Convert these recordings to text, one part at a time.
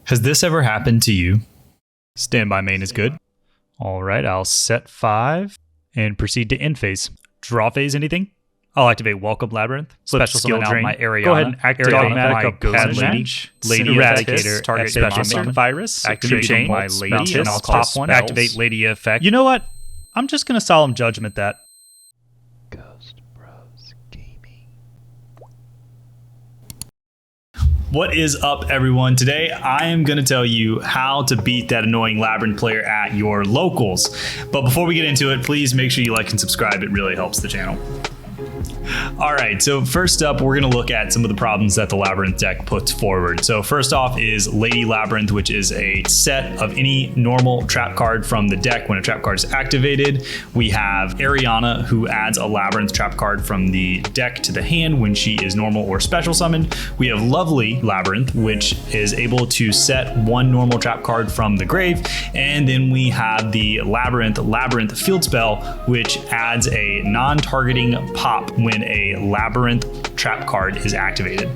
Has this ever happened to you? Standby main is good. All right, I'll set 5 and proceed to end phase. Draw phase anything? I'll activate Welcome Labrynth. Special skill drain. My Ariana. Go ahead and activate my Ghost Lady Eradicator. Target special summon virus. Activate my Lady and I'll pop one. Activate Lady effect. You know what? I'm just gonna Solemn Judgment that. Ghost Bros Gaming. What is up, everyone? Today I am going to tell you how to beat that annoying Labrynth player at your locals. But before we get into it, please make sure you like and subscribe. It really helps the channel. All right, so first up, we're going to look at some of the problems that the Labrynth deck puts forward. So first off is Lady Labrynth, which is a set of any normal trap card from the deck when a trap card is activated. We have Ariana, who adds a Labrynth trap card from the deck to the hand when she is normal or special summoned. We have Lovely Labrynth, which is able to set one normal trap card from the grave. And then we have the Labrynth field spell, which adds a non-targeting pop when a Labrynth trap card is activated.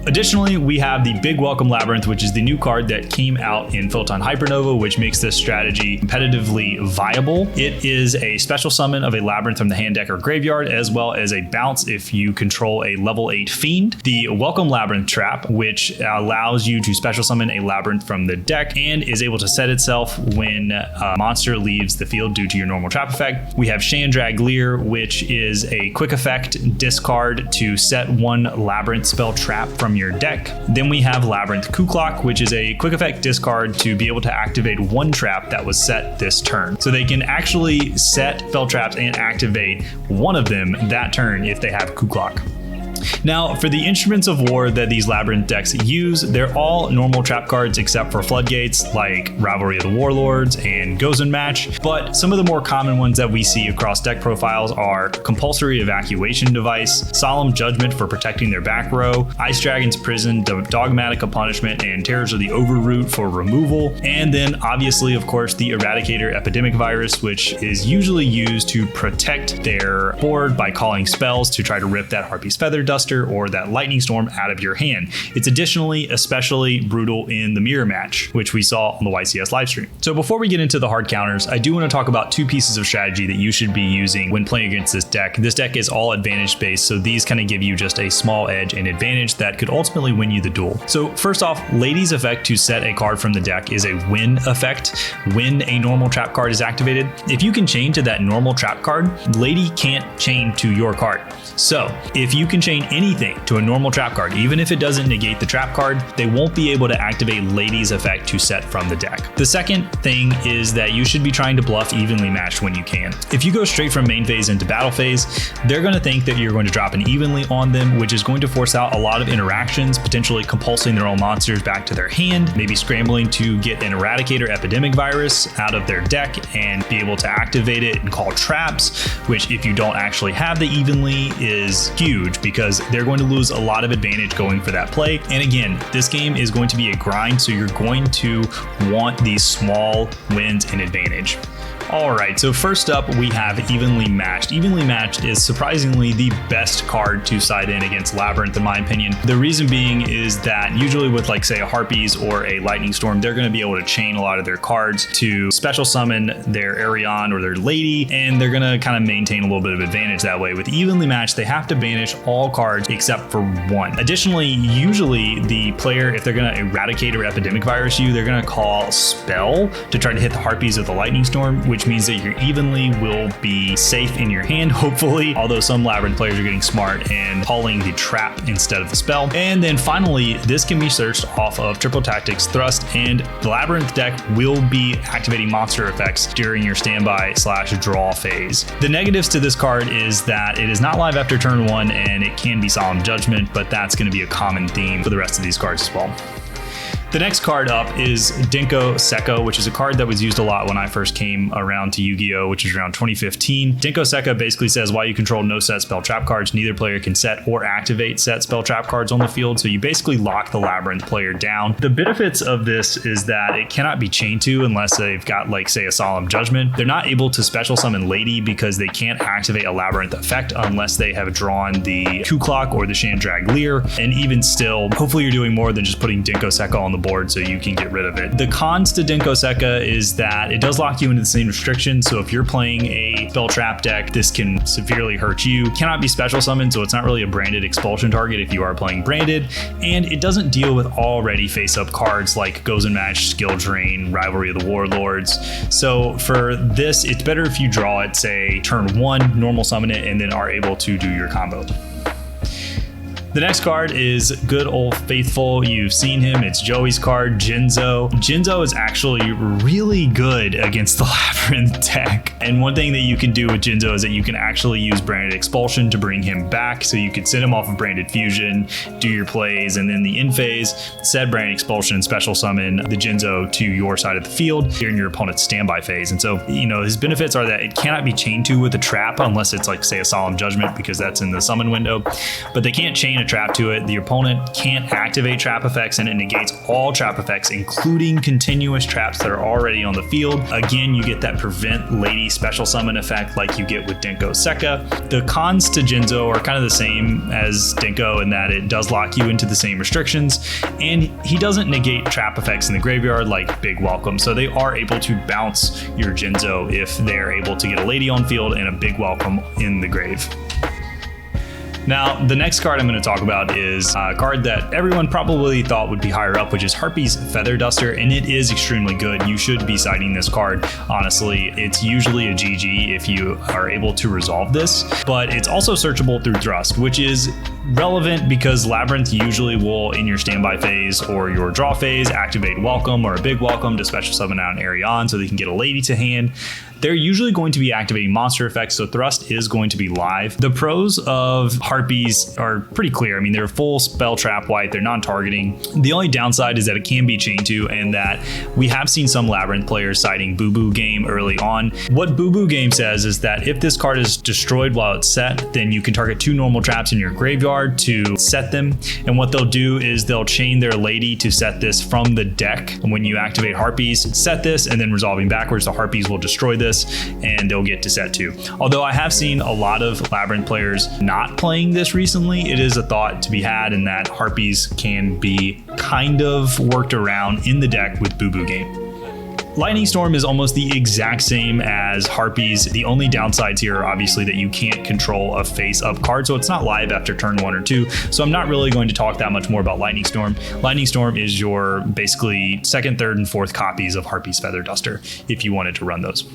Additionally, we have the Big Welcome Labrynth, which is the new card that came out in Photon Hypernova, which makes this strategy competitively viable. It is a special summon of a Labrynth from the hand, deck, or graveyard, as well as a bounce if you control a level 8 Fiend. The Welcome Labrynth trap, which allows you to special summon a Labrynth from the deck and is able to set itself when a monster leaves the field due to your normal trap effect. We have Chandraglier, which is a quick effect discard to set one Labrynth spell trap from your deck. Then we have Labrynth Kuklok, which is a quick effect discard to be able to activate one trap that was set this turn. So they can actually set spell traps and activate one of them that turn if they have Kuklok. Now, for the instruments of war that these Labrynth decks use, they're all normal trap cards except for floodgates like Rivalry of the Warlords and Gozen Match, but some of the more common ones that we see across deck profiles are Compulsory Evacuation Device, Solemn Judgment for protecting their back row, Ice Dragon's Prison, Dogmatic of Punishment, and Terrors of the Overroot for removal, and then obviously, of course, the Eradicator Epidemic Virus, which is usually used to protect their board by calling spells to try to rip that Harpies Feather Duster or that Lightning Storm out of your hand. It's additionally especially brutal in the mirror match, which we saw on the YCS livestream. So before we get into the hard counters, I do want to talk about two pieces of strategy that you should be using when playing against this deck. This deck is all advantage based, so these kind of give you just a small edge and advantage that could ultimately win you the duel. So first off, Lady's effect to set a card from the deck is a win effect when a normal trap card is activated. If you can chain to that normal trap card, Lady can't chain to your card. So if you can chain anything to a normal trap card, even if it doesn't negate the trap card, they won't be able to activate Lady's effect to set from the deck. The second thing is that you should be trying to bluff evenly matched when you can. If you go straight from main phase into battle phase, they're going to think that you're going to drop an evenly on them, which is going to force out a lot of interactions, potentially compulsing their own monsters back to their hand, maybe scrambling to get an Eradicator Epidemic Virus out of their deck and be able to activate it and call traps, which if you don't actually have the evenly is huge because they're going to lose a lot of advantage going for that play. And again, this game is going to be a grind, so you're going to want these small wins and advantage. All right, so first up we have Evenly Matched. Evenly Matched is surprisingly the best card to side in against Labrynth in my opinion. The reason being is that usually with like say a Harpies or a Lightning Storm, they're going to be able to chain a lot of their cards to special summon their Arion or their Lady, and they're going to kind of maintain a little bit of advantage that way. With Evenly Matched, they have to banish all cards except for one. Additionally, usually the player, if they're going to Eradicate or Epidemic Virus you, they're going to call Spell to try to hit the Harpies with the Lightning Storm, which means that your Evenly will be safe in your hand, hopefully, although some Labrynth players are getting smart and calling the trap instead of the spell. And then finally, this can be searched off of Triple Tactics Thrust, and the Labrynth deck will be activating monster effects during your standby/draw phase. The negatives to this card is that it is not live after turn 1 and it can be Solemn Judgment, but that's going to be a common theme for the rest of these cards as well. The next card up is Dinko Seca, which is a card that was used a lot when I first came around to Yu-Gi-Oh, which is around 2015. Dinko Seca basically says while you control no set spell trap cards, neither player can set or activate set spell trap cards on the field, so you basically lock the Labrynth player down. The benefits of this is that it cannot be chained to unless they've got like say a Solemn Judgment. They're not able to special summon Lady because they can't activate a Labrynth effect unless they have drawn the Kuklok or the Chandraglier, and even still, hopefully you're doing more than just putting Dinko Seca on the board, so you can get rid of it. The cons to Dinko Seca is that it does lock you into the same restrictions, so if you're playing a spell trap deck, this can severely hurt you. Cannot be special summoned, so it's not really a branded expulsion target if you are playing branded, and it doesn't deal with already face-up cards like Goes and Match, Skill Drain, Rivalry of the Warlords. So for this, it's better if you draw it, say, turn 1, normal summon it, and then are able to do your combo. The next card is good old faithful. You've seen him. It's Joey's card, Jinzo. Jinzo is actually really good against the Labrynth deck. And one thing that you can do with Jinzo is that you can actually use Branded Expulsion to bring him back. So you could send him off of Branded Fusion, do your plays, and then the end phase, set Branded Expulsion and special summon the Jinzo to your side of the field during your opponent's standby phase. And so, you know, his benefits are that it cannot be chained to with a trap unless it's like, say, a Solemn Judgment, because that's in the summon window. But they can't chain a trap to it. The opponent can't activate trap effects, and it negates all trap effects, including continuous traps that are already on the field. Again, you get that prevent lady special summon effect like you get with Dinko Seca. The cons to Jinzo are kind of the same as Dinko in that it does lock you into the same restrictions, and he doesn't negate trap effects in the graveyard like Big Welcome. So they are able to bounce your Jinzo if they're able to get a lady on field and a Big Welcome in the grave. Now, the next card I'm going to talk about is a card that everyone probably thought would be higher up, which is Harpies Feather Duster, and it is extremely good. You should be citing this card. Honestly, it's usually a GG if you are able to resolve this, but it's also searchable through Thrust, which is relevant because Labrynth usually will, in your standby phase or your draw phase, activate Welcome or a Big Welcome to special summon out an Arion so they can get a lady to hand. They're usually going to be activating monster effects, so Thrust is going to be live. The pros of Harpies are pretty clear. I mean, they're full spell trap white, they're non-targeting. The only downside is that it can be chained to, and that we have seen some Labrynth players citing Boo Boo Game early on. What Boo Boo Game says is that if this card is destroyed while it's set, then you can target 2 normal traps in your graveyard to set them. And what they'll do is they'll chain their lady to set this from the deck. And when you activate Harpies, set this, and then resolving backwards, the Harpies will destroy this and they'll get to set 2. Although I have seen a lot of Labrynth players not playing this recently, it is a thought to be had in that Harpies can be kind of worked around in the deck with Boo Boo Game. Lightning Storm is almost the exact same as Harpies. The only downsides here are obviously that you can't control a face-up card, so it's not live after turn 1 or 2. So I'm not really going to talk that much more about Lightning Storm. Lightning Storm is your basically 2nd, 3rd, and 4th copies of Harpies Feather Duster if you wanted to run those.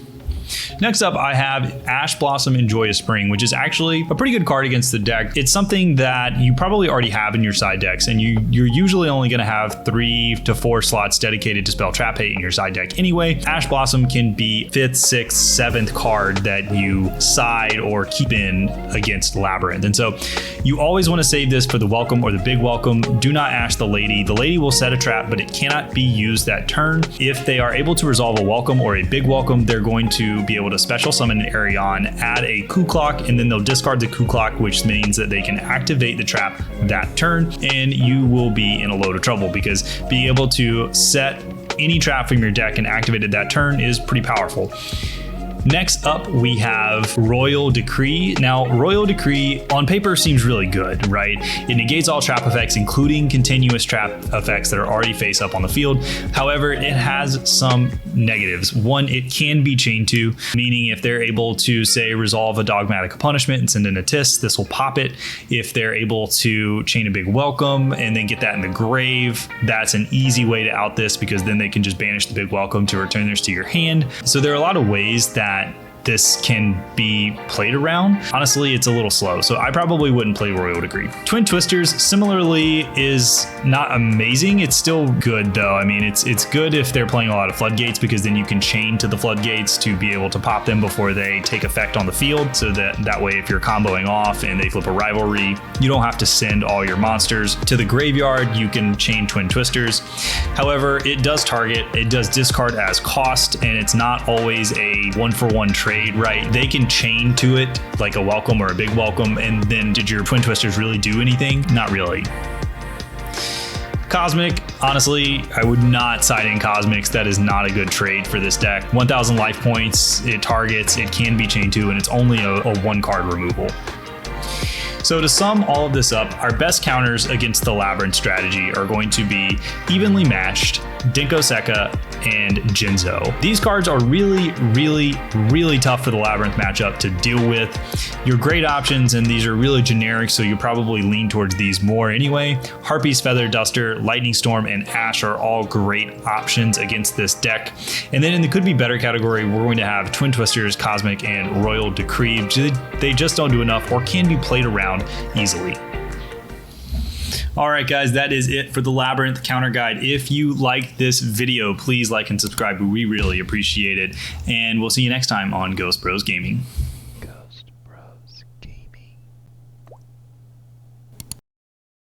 Next up, I have Ash Blossom Enjoy a Spring, which is actually a pretty good card against the deck. It's something that you probably already have in your side decks, and you're usually only going to have 3 to 4 slots dedicated to spell trap hate in your side deck anyway. Ash Blossom can be 5th, 6th, 7th card that you side or keep in against Labrynth. And so you always want to save this for the Welcome or the Big Welcome. Do not Ash the Lady. The Lady will set a trap, but it cannot be used that turn. If they are able to resolve a Welcome or a Big Welcome, they're going to be able to special summon an Arion, add a Coup Clock, and then they'll discard the Coup Clock, which means that they can activate the trap that turn, and you will be in a load of trouble because being able to set any trap from your deck and activate it that turn is pretty powerful. Next up, we have Royal Decree. Now, Royal Decree on paper seems really good, right? It negates all trap effects, including continuous trap effects that are already face up on the field. However, it has some negatives. One, it can be chained to, meaning if they're able to, say, resolve a Dogmatic Punishment and send in a Tis, this will pop it. If they're able to chain a Big Welcome and then get that in the grave, that's an easy way to out this because then they can just banish the Big Welcome to return this to your hand. So there are a lot of ways that this can be played around. Honestly, it's a little slow, so I probably wouldn't play Royal Decree. Twin Twisters similarly is not amazing. It's still good though. I mean, it's good if they're playing a lot of floodgates because then you can chain to the floodgates to be able to pop them before they take effect on the field. So that way, if you're comboing off and they flip a rivalry, you don't have to send all your monsters to the graveyard. You can chain Twin Twisters. However, it does target, it does discard as cost, and it's not always a 1-for-1 trade. Right, they can chain to it like a Welcome or a Big Welcome, and then did your Twin Twisters really do anything? Not really. Cosmic, honestly, I would not side in Cosmics. That is not a good trade for this deck. 1,000 life points, it targets, it can be chained to, and it's only a 1-card removal. So to sum all of this up, our best counters against the Labrynth strategy are going to be evenly matched, Dinko Seca, and Jinzo. These cards are really tough for the Labrynth matchup to deal with. Your great options, and these are really generic, so you probably lean towards these more anyway. Harpies, Feather Duster, Lightning Storm, and Ash are all great options against this deck. And then in the could be better category, we're going to have Twin Twisters, Cosmic, and Royal Decree. They just don't do enough or can be played around easily. All right, guys, that is it for the Labrynth counter guide. If you like this video, please like and subscribe. We really appreciate it. And we'll see you next time on Ghost Bros Gaming.